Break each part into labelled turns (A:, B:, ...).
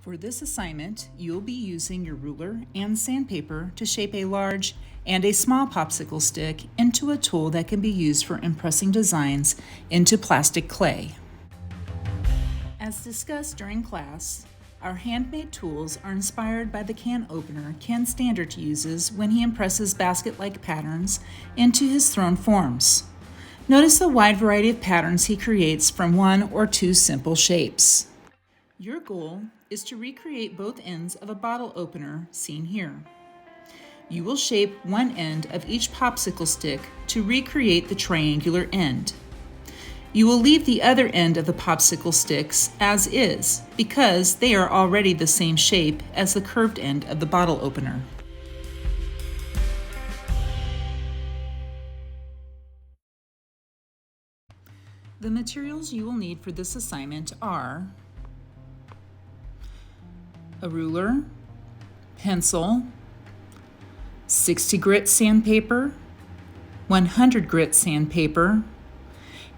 A: For this assignment, you'll be using your ruler and sandpaper to shape a large and a small popsicle stick into a tool that can be used for impressing designs into plastic clay. As discussed during class, our handmade tools are inspired by the can opener Ken Standhardt uses when he impresses basket-like patterns into his thrown forms. Notice the wide variety of patterns he creates from one or two simple shapes. Your goal is to recreate both ends of a bottle opener seen here. You will shape one end of each popsicle stick to recreate the triangular end. You will leave the other end of the popsicle sticks as is because they are already the same shape as the curved end of the bottle opener. The materials you will need for this assignment are a ruler, pencil, 60 grit sandpaper, 100 grit sandpaper,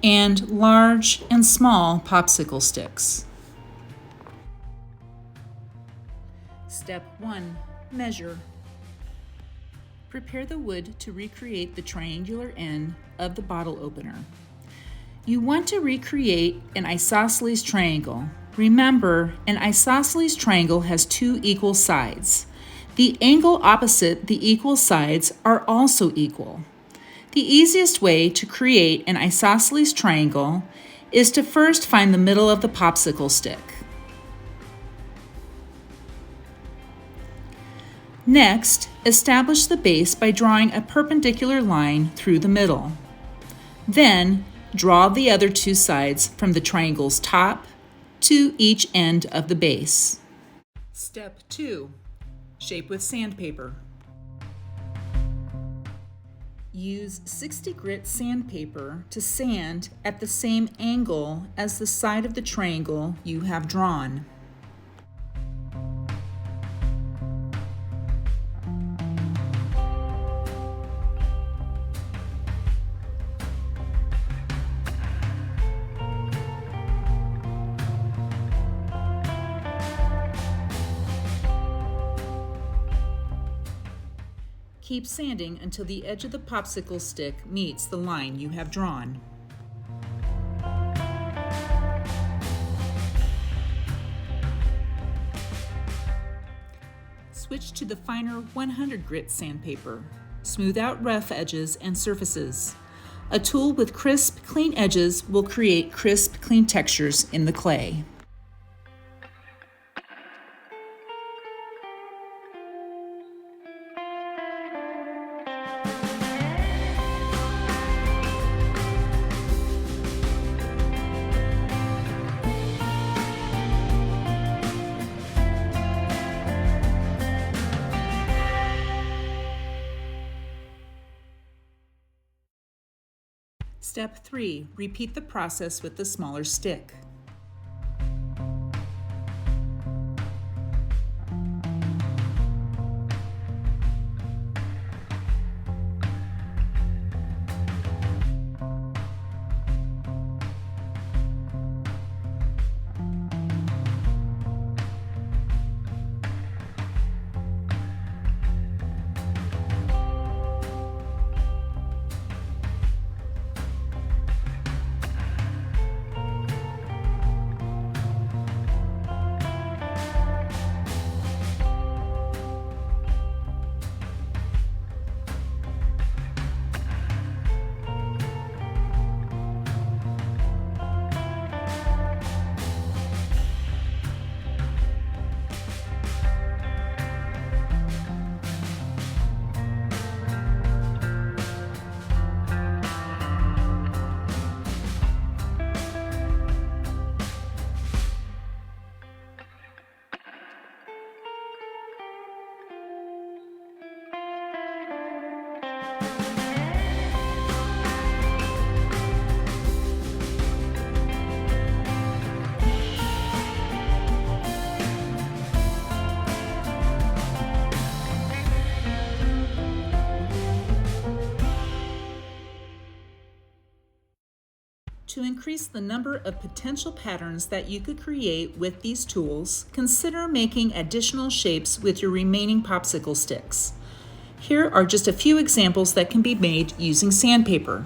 A: and large and small popsicle sticks. Step 1. Measure. Prepare the wood to recreate the triangular end of the bottle opener. You want to recreate an isosceles triangle. Remember, an isosceles triangle has two equal sides. The angle opposite the equal sides are also equal. The easiest way to create an isosceles triangle is to first find the middle of the popsicle stick. Next, establish the base by drawing a perpendicular line through the middle. Then, draw the other two sides from the triangle's top to each end of the base. Step 2. Shape with sandpaper. Use 60 grit sandpaper to sand at the same angle as the side of the triangle you have drawn. Keep sanding until the edge of the popsicle stick meets the line you have drawn. Switch to the finer 100 grit sandpaper. Smooth out rough edges and surfaces. A tool with crisp, clean edges will create crisp, clean textures in the clay. Step 3. Repeat the process with the smaller stick. To increase the number of potential patterns that you could create with these tools, consider making additional shapes with your remaining popsicle sticks. Here are just a few examples that can be made using sandpaper.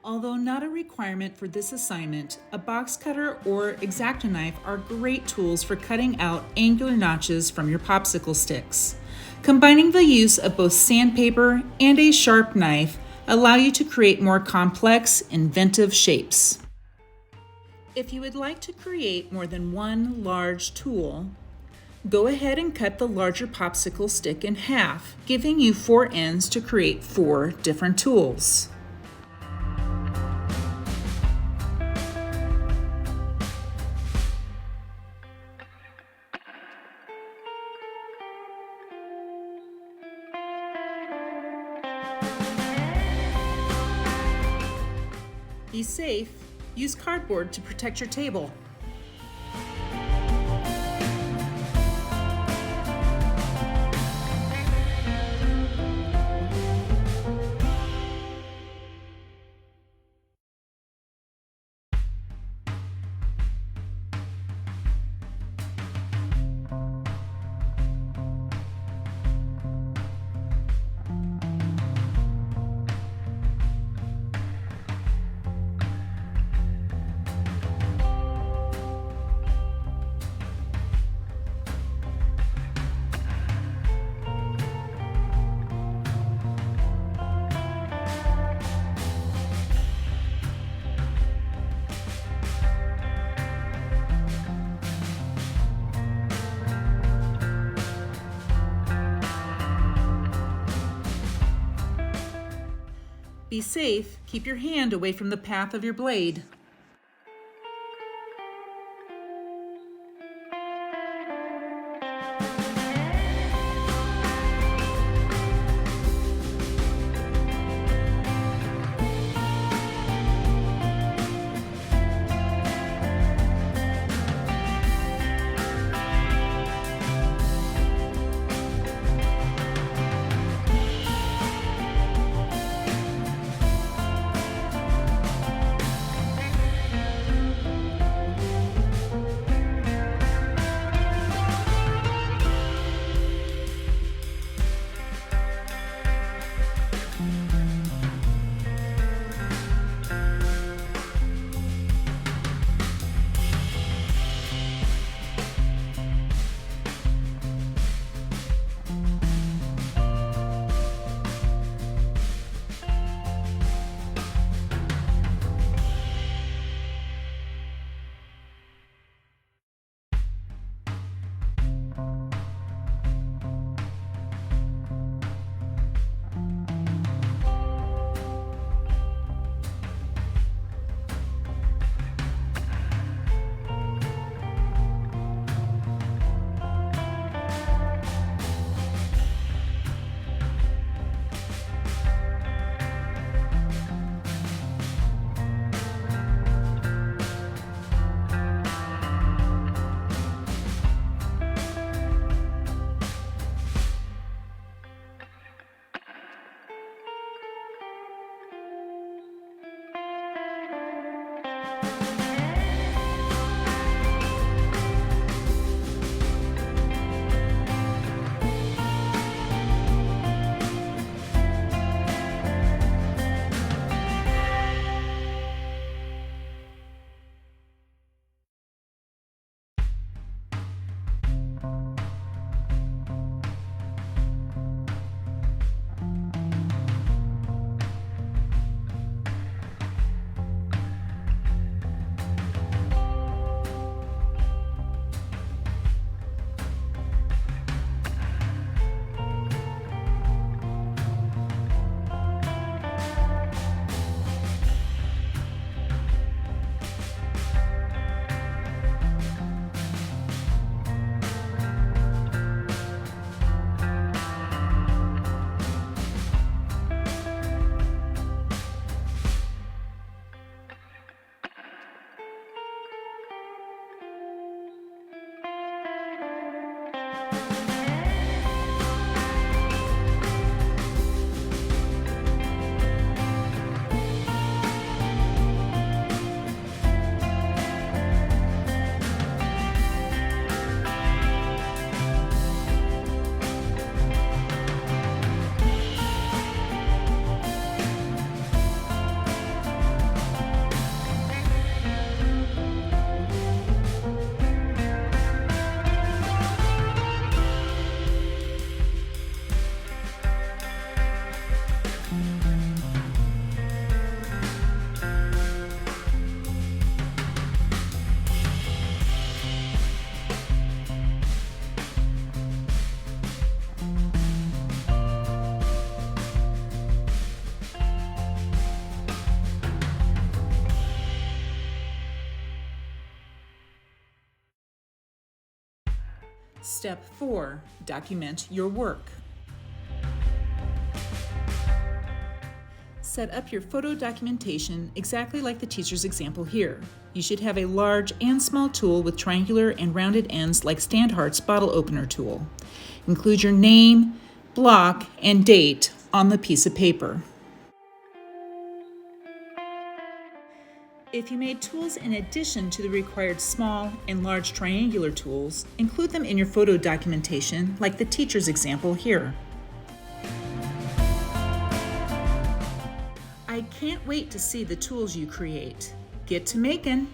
A: Although not a requirement for this assignment, a box cutter or X-Acto knife are great tools for cutting out angular notches from your popsicle sticks. Combining the use of both sandpaper and a sharp knife allow you to create more complex, inventive shapes. If you would like to create more than one large tool, go ahead and cut the larger popsicle stick in half, giving you 4 ends to create 4 different tools. Be safe. Use cardboard to protect your table. Be safe. Keep your hand away from the path of your blade. Step 4. Document your work. Set up your photo documentation exactly like the teacher's example here. You should have a large and small tool with triangular and rounded ends like Standhardt's bottle opener tool. Include your name, block, and date on the piece of paper. If you made tools in addition to the required small and large triangular tools, include them in your photo documentation like the teacher's example here. I can't wait to see the tools you create. Get to making!